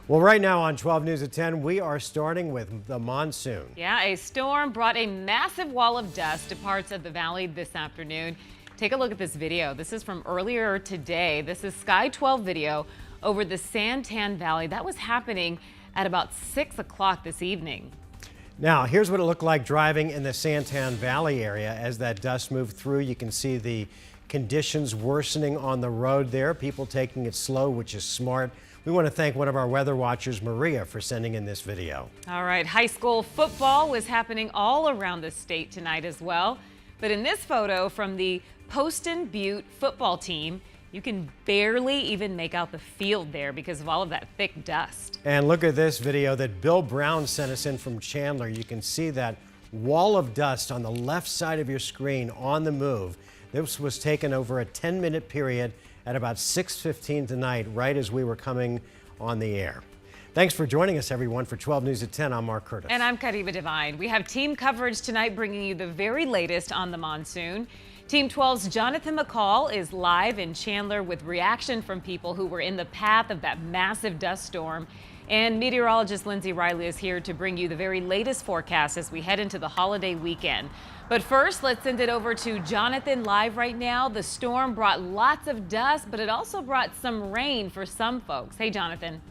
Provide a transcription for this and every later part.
Well, right now on 12 News at 10, we are starting with the monsoon. Yeah, a storm brought a massive wall of dust to parts of the valley this afternoon. Take a look at this video. This is from earlier today. This is Sky 12 video over the Santan Valley. That was happening at about 6 o'clock this evening. Now, here's what it looked like driving in the Santan Valley area as that dust moved through. You can see the conditions worsening on the road there, people taking it slow, which is smart. We want to thank one of our weather watchers, Maria, for sending in this video. All right, high school football was happening all around the state tonight as well. But in this photo from the Poston Butte football team, you can barely even make out the field there because of all of that thick dust. And look at this video that Bill Brown sent us in from Chandler. You can see that wall of dust on the left side of your screen on the move. This was taken over a 10-minute period at about 6:15 tonight, right as we were coming on the air. Thanks for joining us, everyone, for 12 News at 10. I'm Mark Curtis. And I'm Kariba Devine. We have team coverage tonight bringing you the very latest on the monsoon. Team 12's Jonathan McCall is live in Chandler with reaction from people who were in the path of that massive dust storm. And meteorologist Lindsay Riley is here to bring you the very latest forecast as we head into the holiday weekend. But first, let's send it over to Jonathan live right now. The storm brought lots of dust, but it also brought some rain for some folks. Hey, Jonathan.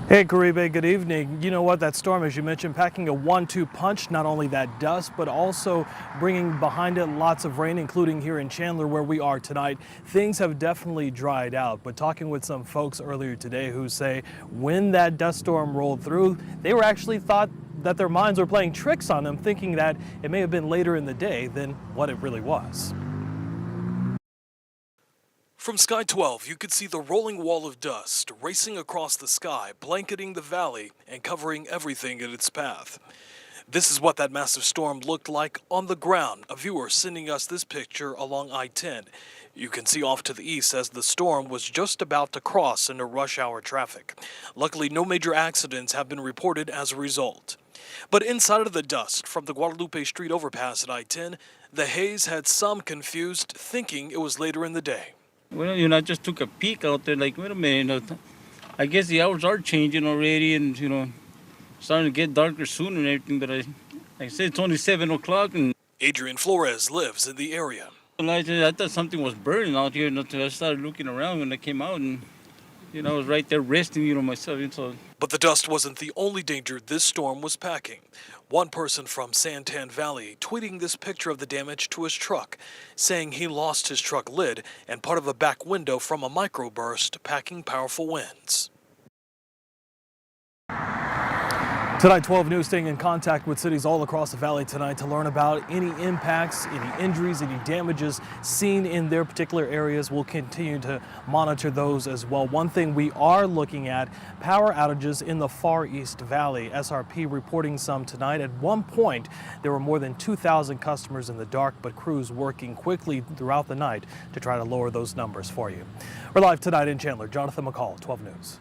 Hey, Karibe, good evening. You know what, that storm, as you mentioned, packing a 1-2 punch, not only that dust, but also bringing behind it lots of rain, including here in Chandler where we are tonight. Things have definitely dried out, but talking with some folks earlier today who say when that dust storm rolled through, they were actually thought that their minds were playing tricks on them, thinking that it may have been later in the day than what it really was. From Sky 12, you could see the rolling wall of dust racing across the sky, blanketing the valley and covering everything in its path. This is what that massive storm looked like on the ground. A viewer sending us this picture along I-10. You can see off to the east as the storm was just about to cross into rush hour traffic. Luckily, no major accidents have been reported as a result. But inside of the dust from the Guadalupe Street overpass at I-10, the haze had some confused, thinking it was later in the day. Well, I just took a peek out there, like, wait a minute, I guess the hours are changing already and, starting to get darker soon and everything, but like I said, it's only 7 o'clock. And Adrian Flores lives in the area. I thought something was burning out here, and I started looking around when I came out, and, I was right there resting, myself. But the dust wasn't the only danger this storm was packing. One person from Santan Valley tweeting this picture of the damage to his truck, saying he lost his truck lid and part of a back window from a microburst packing powerful winds. Tonight, 12 News staying in contact with cities all across the valley tonight to learn about any impacts, any injuries, any damages seen in their particular areas. We'll continue to monitor those as well. One thing we are looking at, power outages in the Far East Valley. SRP reporting some tonight. At one point, there were more than 2,000 customers in the dark, but crews working quickly throughout the night to try to lower those numbers for you. We're live tonight in Chandler. Jonathan McCall, 12 News.